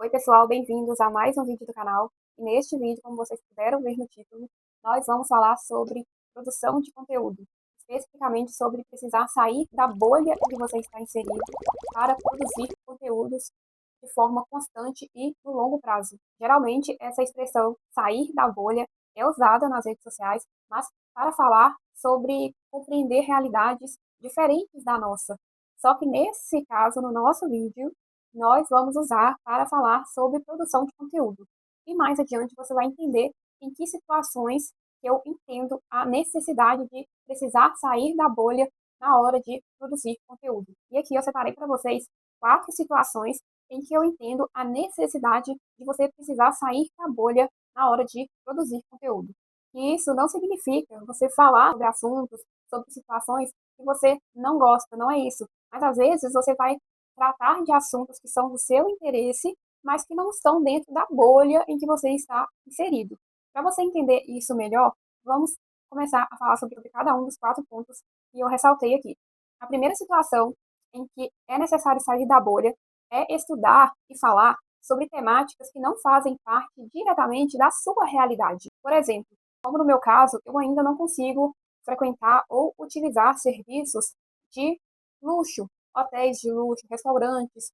Oi, pessoal, bem-vindos a mais um vídeo do canal. E neste vídeo, como vocês puderam ver no título, nós vamos falar sobre produção de conteúdo, especificamente sobre precisar sair da bolha em que você está inserido para produzir conteúdos de forma constante e no longo prazo. Geralmente, essa expressão sair da bolha é usada nas redes sociais, mas para falar sobre compreender realidades diferentes da nossa. Só que nesse caso, no nosso vídeo, nós vamos usar para falar sobre produção de conteúdo. E mais adiante você vai entender em que situações que eu entendo a necessidade de precisar sair da bolha na hora de produzir conteúdo. E aqui eu separei para vocês 4 situações em que eu entendo a necessidade de você precisar sair da bolha na hora de produzir conteúdo. E isso não significa você falar sobre assuntos, sobre situações que você não gosta, não é isso. Mas às vezes você vai tratar de assuntos que são do seu interesse, mas que não estão dentro da bolha em que você está inserido. Para você entender isso melhor, vamos começar a falar sobre cada um dos 4 pontos que eu ressaltei aqui. A primeira situação em que é necessário sair da bolha é estudar e falar sobre temáticas que não fazem parte diretamente da sua realidade. Por exemplo, como no meu caso, eu ainda não consigo frequentar ou utilizar serviços de luxo, hotéis de luxo, restaurantes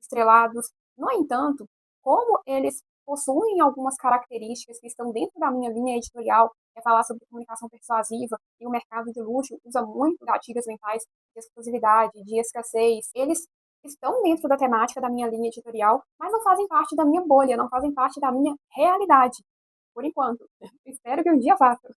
estrelados. No entanto, como eles possuem algumas características que estão dentro da minha linha editorial, é falar sobre comunicação persuasiva, e o mercado de luxo usa muito gatilhos mentais de exclusividade, de escassez, eles estão dentro da temática da minha linha editorial, mas não fazem parte da minha bolha, não fazem parte da minha realidade, por enquanto. Espero que um dia faça.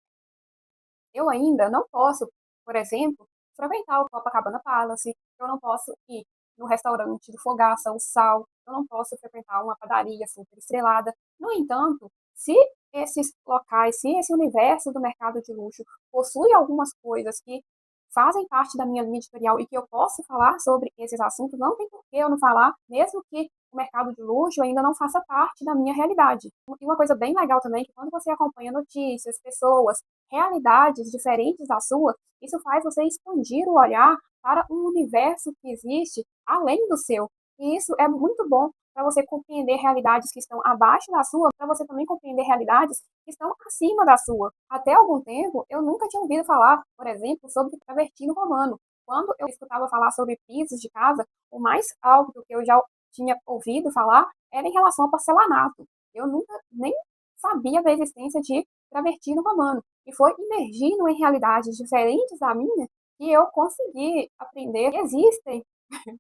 Eu ainda não posso, por exemplo, frequentar o Copacabana Palace, eu não posso ir no restaurante do Fogaça, o Sal, eu não posso frequentar uma padaria super estrelada. No entanto, se esses locais, se esse universo do mercado de luxo possui algumas coisas que fazem parte da minha linha editorial e que eu posso falar sobre esses assuntos, não tem por que eu não falar, mesmo que o mercado de luxo ainda não faça parte da minha realidade. E uma coisa bem legal também, que quando você acompanha notícias, pessoas, realidades diferentes da sua, isso faz você expandir o olhar para um universo que existe além do seu. E isso é muito bom para você compreender realidades que estão abaixo da sua, para você também compreender realidades que estão acima da sua. Até algum tempo, eu nunca tinha ouvido falar, por exemplo, sobre travertino romano. Quando eu escutava falar sobre pisos de casa, o mais alto que eu já tinha ouvido falar era em relação ao porcelanato. Eu nunca nem sabia da existência de travertino romano. E foi imergindo em realidades diferentes da minha que eu consegui aprender que existem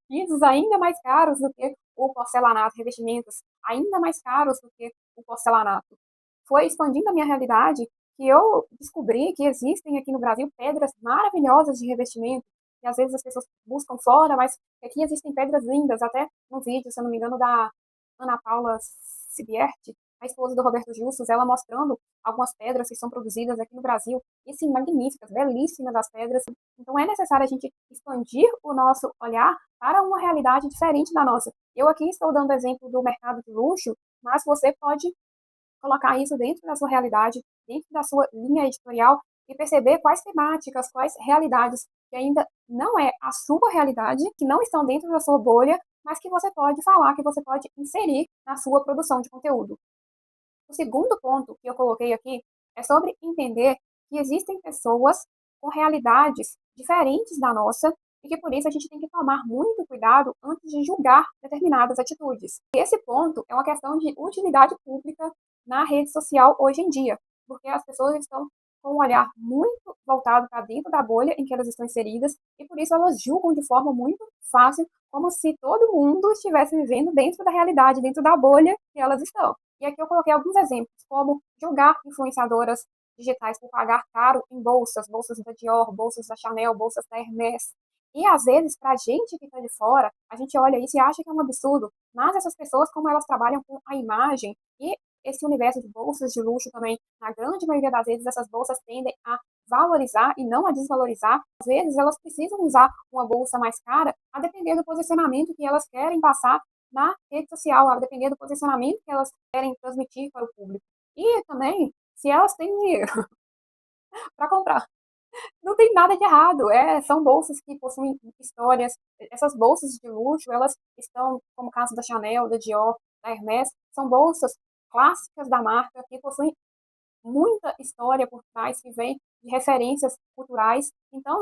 pisos ainda mais caros do que o porcelanato, revestimentos ainda mais caros do que o porcelanato. Foi expandindo a minha realidade que eu descobri que existem aqui no Brasil pedras maravilhosas de revestimento, e às vezes as pessoas buscam fora, mas aqui existem pedras lindas, até no vídeo, se eu não me engano, da Ana Paula Sibierti, a esposa do Roberto Justus, ela mostrando algumas pedras que são produzidas aqui no Brasil, e sim, magníficas, belíssimas as pedras. Então é necessário a gente expandir o nosso olhar para uma realidade diferente da nossa. Eu aqui estou dando exemplo do mercado de luxo, mas você pode colocar isso dentro da sua realidade, dentro da sua linha editorial e perceber quais temáticas, quais realidades que ainda não é a sua realidade, que não estão dentro da sua bolha, mas que você pode falar, que você pode inserir na sua produção de conteúdo. O segundo ponto que eu coloquei aqui é sobre entender que existem pessoas com realidades diferentes da nossa e que por isso a gente tem que tomar muito cuidado antes de julgar determinadas atitudes. Esse ponto é uma questão de utilidade pública na rede social hoje em dia, porque as pessoas estão com um olhar muito voltado para dentro da bolha em que elas estão inseridas e por isso elas julgam de forma muito fácil, como se todo mundo estivesse vivendo dentro da realidade, dentro da bolha que elas estão. E aqui eu coloquei alguns exemplos, como julgar influenciadoras digitais por pagar caro em bolsas, bolsas da Dior, bolsas da Chanel, bolsas da Hermès. E às vezes, para a gente que está de fora, a gente olha isso e acha que é um absurdo, mas essas pessoas, como elas trabalham com a imagem e esse universo de bolsas de luxo também, na grande maioria das vezes, essas bolsas tendem a valorizar e não a desvalorizar. Às vezes, elas precisam usar uma bolsa mais cara, a depender do posicionamento que elas querem passar na rede social, a depender do posicionamento que elas querem transmitir para o público. E também, se elas têm dinheiro para comprar, não tem nada de errado. São bolsas que possuem histórias. Essas bolsas de luxo, elas estão, como o caso da Chanel, da Dior, da da Hermès, são bolsas clássicas da marca que possuem muita história por trás que vem de referências culturais. Então,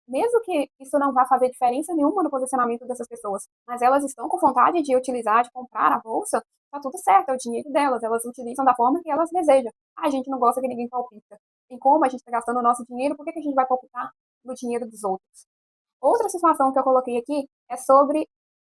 mesmo que isso não vá fazer diferença nenhuma no posicionamento dessas pessoas, mas elas estão com vontade de utilizar, de comprar a bolsa, tá tudo certo, é o dinheiro delas, elas utilizam da forma que elas desejam. A gente não gosta que ninguém palpita. Em como a gente está gastando o nosso dinheiro, por que a gente vai palpitar no dinheiro dos outros? Outra situação que eu coloquei aqui é sobre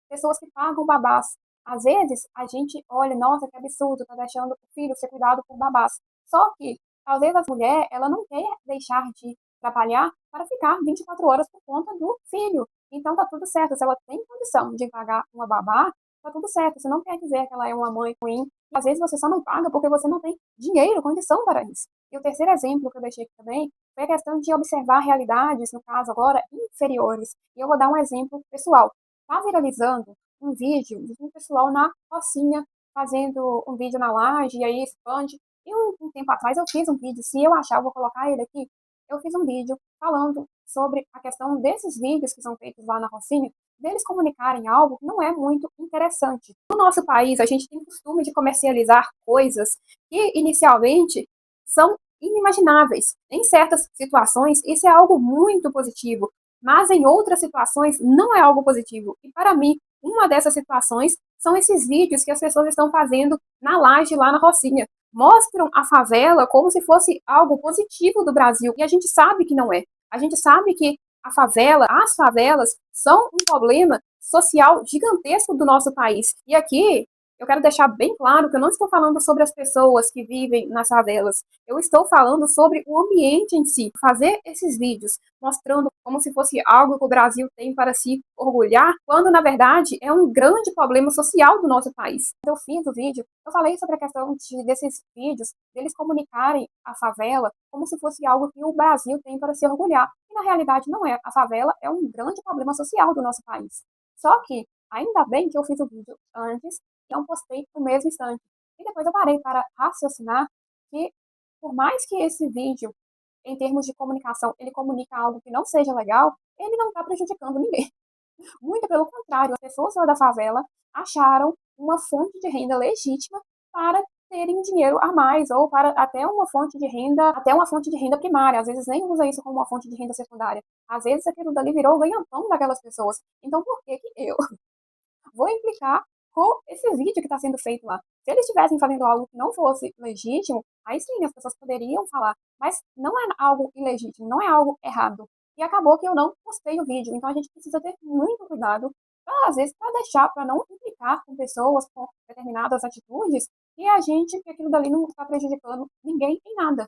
pessoas que pagam babás. Às vezes, a gente olha, nossa, que absurdo, tá deixando o filho ser cuidado por babás. Só que, às vezes, a mulher, ela não quer deixar de trabalhar para ficar 24 horas por conta do filho. Então, tá tudo certo. Se ela tem condição de pagar uma babá, tá tudo certo. Isso não quer dizer que ela é uma mãe ruim. Às vezes, você só não paga porque você não tem dinheiro, condição para isso. E o terceiro exemplo que eu deixei aqui também foi a questão de observar realidades, no caso agora, inferiores. E eu vou dar um exemplo pessoal. Tá viralizando um vídeo de um pessoal na Rocinha fazendo um vídeo na laje, e aí expande. E um tempo atrás eu fiz um vídeo, se eu achar, eu vou colocar ele aqui. Eu fiz um vídeo falando sobre a questão desses vídeos que são feitos lá na Rocinha, deles comunicarem algo que não é muito interessante. No nosso país, a gente tem costume de comercializar coisas que inicialmente são inimagináveis. Em certas situações, isso é algo muito positivo, mas em outras situações não é algo positivo. E para mim, uma dessas situações são esses vídeos que as pessoas estão fazendo na laje lá na Rocinha. Mostram a favela como se fosse algo positivo do Brasil, e a gente sabe que não é. A gente sabe que a favela, as favelas, são um problema social gigantesco do nosso país. E aqui eu quero deixar bem claro que eu não estou falando sobre as pessoas que vivem nas favelas. Eu estou falando sobre o ambiente em si. Fazer esses vídeos mostrando como se fosse algo que o Brasil tem para se orgulhar, quando na verdade é um grande problema social do nosso país. Eu fiz o vídeo, eu falei sobre a questão desses vídeos, deles comunicarem a favela como se fosse algo que o Brasil tem para se orgulhar. E na realidade não é. A favela é um grande problema social do nosso país. Só que, ainda bem que eu fiz o vídeo antes e não postei no mesmo instante. E depois eu parei para raciocinar que, por mais que esse vídeo, em termos de comunicação, ele comunica algo que não seja legal, ele não está prejudicando ninguém. Muito pelo contrário, as pessoas lá da favela acharam uma fonte de renda legítima para terem dinheiro a mais, ou para até uma fonte de renda, até uma fonte de renda primária. Às vezes nem usa isso como uma fonte de renda secundária. Às vezes aquilo dali virou o ganha-pão daquelas pessoas. Então por que que eu vou implicar com esse vídeo que está sendo feito lá? Se eles estivessem fazendo algo que não fosse legítimo, aí sim as pessoas poderiam falar. Mas não é algo ilegítimo, não é algo errado. E acabou que eu não postei o vídeo. Então a gente precisa ter muito cuidado, pra, às vezes, para deixar, para não implicar com pessoas com determinadas atitudes e a gente, que aquilo dali não está prejudicando ninguém em nada.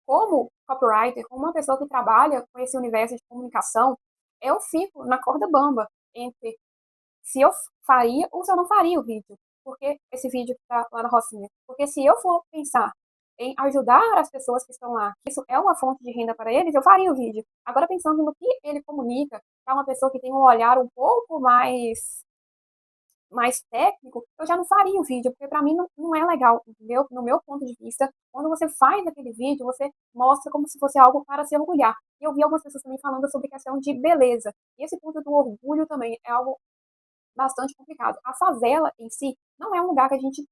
Como copywriter, como uma pessoa que trabalha com esse universo de comunicação, eu fico na corda bamba entre se eu faria ou se eu não faria o vídeo. Porque esse vídeo que está lá na Rocinha. Porque se eu for pensar em ajudar as pessoas que estão lá, isso é uma fonte de renda para eles, eu faria o vídeo. Agora, pensando no que ele comunica para uma pessoa que tem um olhar um pouco mais técnico, eu já não faria o vídeo, porque para mim não é legal, entendeu? No meu ponto de vista, quando você faz aquele vídeo, você mostra como se fosse algo para se orgulhar. E eu vi algumas pessoas também falando sobre questão de beleza. E esse ponto do orgulho também é algo bastante complicado. A favela em si não é um lugar que a gente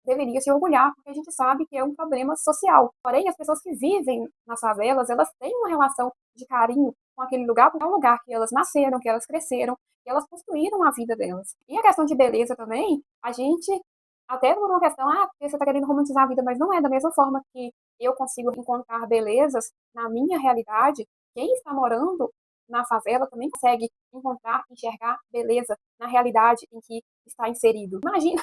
deveria se orgulhar, porque a gente sabe que é um problema social. Porém, as pessoas que vivem nas favelas, elas têm uma relação de carinho com aquele lugar, porque é um lugar que elas nasceram, que elas cresceram, que elas construíram a vida delas. E a questão de beleza também, a gente, até por uma questão, porque você está querendo romantizar a vida, mas não é da mesma forma que eu consigo encontrar belezas na minha realidade, quem está morando na favela também consegue encontrar, enxergar beleza na realidade em que está inserido. Imagina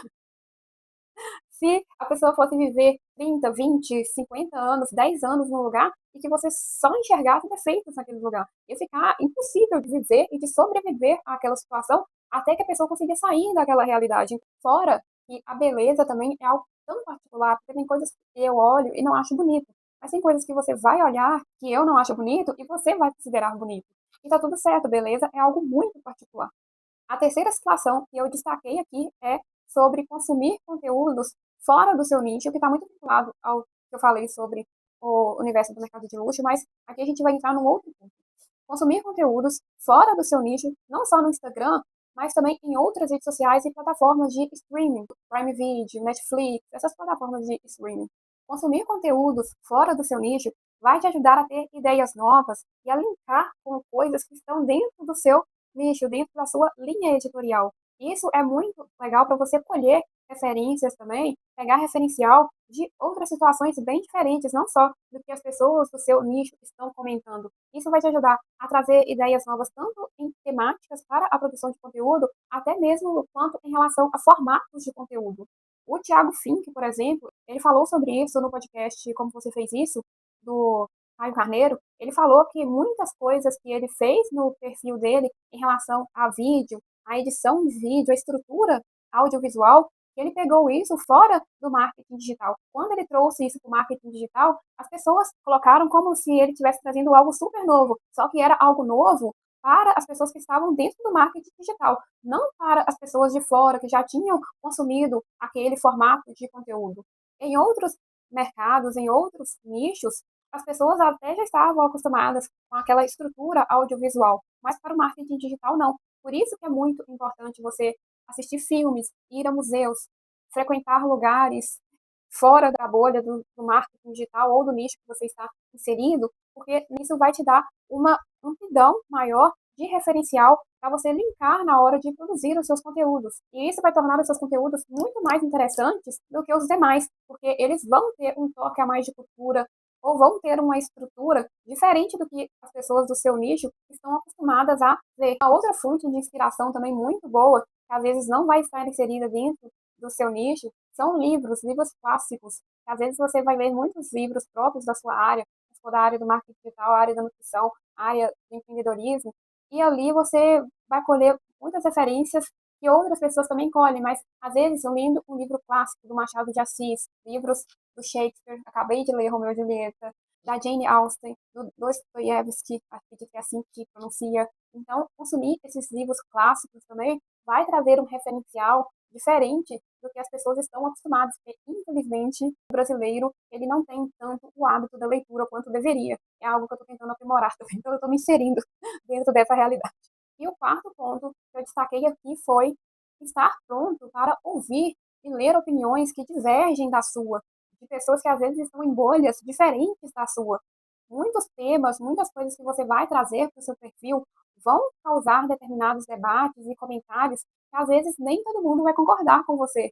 se a pessoa fosse viver 30, 20, 50 anos, 10 anos num lugar e que você só enxergasse defeitos naquele lugar. Ia ficar impossível de viver e de sobreviver àquela situação até que a pessoa consiga sair daquela realidade. Fora que a beleza também é algo tão particular, porque tem coisas que eu olho e não acho bonito. Mas tem coisas que você vai olhar que eu não acho bonito e você vai considerar bonito. E tá tudo certo, beleza é algo muito particular. A terceira situação que eu destaquei aqui é sobre consumir conteúdos fora do seu nicho, que está muito vinculado ao que eu falei sobre o universo do mercado de luxo, mas aqui a gente vai entrar num outro ponto. Consumir conteúdos fora do seu nicho, não só no Instagram, mas também em outras redes sociais e plataformas de streaming, Prime Video, Netflix, essas plataformas de streaming. Consumir conteúdos fora do seu nicho vai te ajudar a ter ideias novas e a linkar com coisas que estão dentro do seu nicho, dentro da sua linha editorial. Isso é muito legal para você colher referências também, pegar referencial de outras situações bem diferentes, não só do que as pessoas do seu nicho estão comentando. Isso vai te ajudar a trazer ideias novas, tanto em temáticas para a produção de conteúdo, até mesmo quanto em relação a formatos de conteúdo. O Thiago Fink, por exemplo, ele falou sobre isso no podcast Como Você Fez Isso, do Caio Carneiro. Ele falou que muitas coisas que ele fez no perfil dele em relação a vídeo, a edição de vídeo, a estrutura audiovisual, ele pegou isso fora do marketing digital. Quando ele trouxe isso para o marketing digital, as pessoas colocaram como se ele estivesse trazendo algo super novo, só que era algo novo para as pessoas que estavam dentro do marketing digital, não para as pessoas de fora que já tinham consumido aquele formato de conteúdo. Em outros mercados, em outros nichos, as pessoas até já estavam acostumadas com aquela estrutura audiovisual, mas para o marketing digital não. Por isso que é muito importante você assistir filmes, ir a museus, frequentar lugares fora da bolha do marketing digital ou do nicho que você está inserido, porque isso vai te dar uma amplidão maior de referencial para você linkar na hora de produzir os seus conteúdos. E isso vai tornar os seus conteúdos muito mais interessantes do que os demais, porque eles vão ter um toque a mais de cultura ou vão ter uma estrutura diferente do que as pessoas do seu nicho estão acostumadas a ver. A outra fonte de inspiração também muito boa, que às vezes não vai estar inserida dentro do seu nicho, são livros, livros clássicos. Às vezes você vai ver muitos livros próprios da sua área, se for da área do marketing digital, a área da nutrição, a área do empreendedorismo, e ali você vai colher muitas referências que outras pessoas também colhem, mas às vezes eu lendo um livro clássico do Machado de Assis, livros do Shakespeare, acabei de ler Romeu e Julieta, da Jane Austen, do Dostoiévski, acredito que é assim que pronuncia. Então, consumir esses livros clássicos também vai trazer um referencial diferente do que as pessoas estão acostumadas, porque infelizmente o brasileiro ele não tem tanto o hábito da leitura quanto deveria. É algo que eu estou tentando aprimorar também, então eu estou me inserindo dentro dessa realidade. E o quarto ponto que eu destaquei aqui foi estar pronto para ouvir e ler opiniões que divergem da sua, de pessoas que às vezes estão em bolhas diferentes da sua. Muitos temas, muitas coisas que você vai trazer para o seu perfil vão causar determinados debates e comentários que às vezes nem todo mundo vai concordar com você.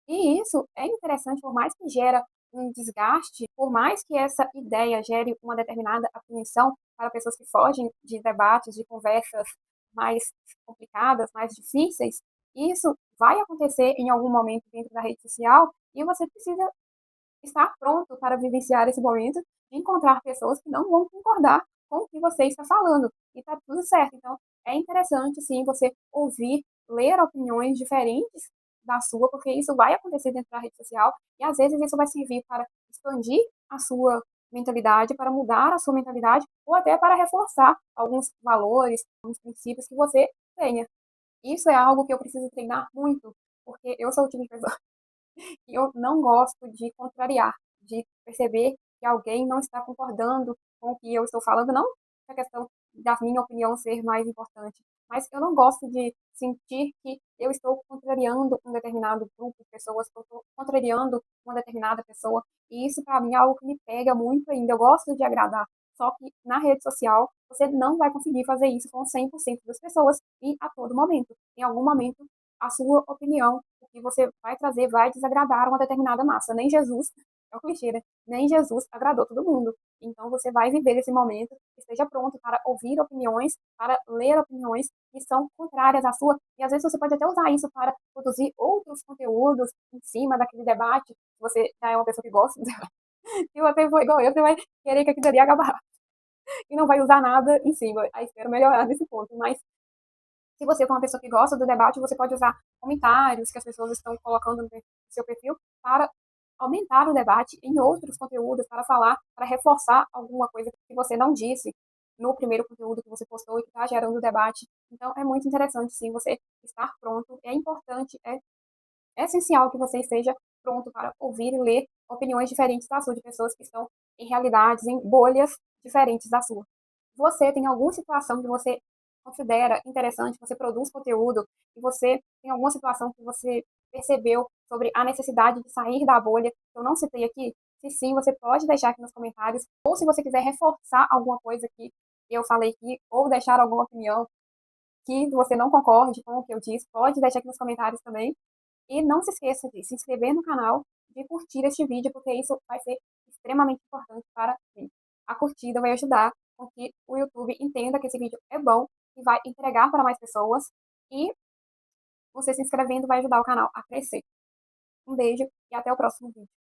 E isso é interessante, por mais que gera um desgaste, por mais que essa ideia gere uma determinada apreensão para pessoas que fogem de debates, de conversas mais complicadas, mais difíceis, isso vai acontecer em algum momento dentro da rede social e você precisa estar pronto para vivenciar esse momento de encontrar pessoas que não vão concordar com o que você está falando. E está tudo certo. Então, é interessante, sim, você ouvir, ler opiniões diferentes da sua, porque isso vai acontecer dentro da rede social e às vezes isso vai servir para expandir a sua mentalidade, para mudar a sua mentalidade ou até para reforçar alguns valores, alguns princípios que você tenha. Isso é algo que eu preciso treinar muito, porque eu sou o tipo de pessoa que eu não gosto de contrariar, de perceber que alguém não está concordando com o que eu estou falando, não a questão da minha opinião ser mais importante, mas eu não gosto de sentir que eu estou contrariando um determinado grupo de pessoas, que eu estou contrariando uma determinada pessoa, e isso para mim é algo que me pega muito ainda. Eu gosto de agradar, só que na rede social você não vai conseguir fazer isso com 100% das pessoas e a todo momento. Em algum momento, a sua opinião, o que você vai trazer, vai desagradar uma determinada massa. Nem Jesus, é um clichê, né? Nem Jesus agradou todo mundo. Então você vai viver esse momento, esteja pronto para ouvir opiniões, para ler opiniões que são contrárias à sua, e às vezes você pode até usar isso para produzir outros conteúdos em cima daquele debate. Se você já é uma pessoa que gosta do debate, se você for igual eu, você vai querer que aquilo ali acabar e não vai usar nada em cima. Aí espero melhorar nesse ponto, mas se você for uma pessoa que gosta do debate, você pode usar comentários que as pessoas estão colocando no seu perfil para aumentar o debate em outros conteúdos, para falar, para reforçar alguma coisa que você não disse no primeiro conteúdo que você postou e que está gerando debate. Então, é muito interessante, sim, você estar pronto. É importante, é essencial que você esteja pronto para ouvir e ler opiniões diferentes da sua, de pessoas que estão em realidades, em bolhas diferentes da sua. Você tem alguma situação que você considera interessante, você produz conteúdo e você tem alguma situação que você percebeu sobre a necessidade de sair da bolha, que eu não citei aqui, se sim, você pode deixar aqui nos comentários, ou se você quiser reforçar alguma coisa que eu falei aqui, ou deixar alguma opinião que você não concorde com o que eu disse, pode deixar aqui nos comentários também. E não se esqueça de se inscrever no canal, de curtir este vídeo, porque isso vai ser extremamente importante para mim. A curtida vai ajudar com que o YouTube entenda que esse vídeo é bom e vai entregar para mais pessoas. E você se inscrevendo vai ajudar o canal a crescer. Um beijo e até o próximo vídeo.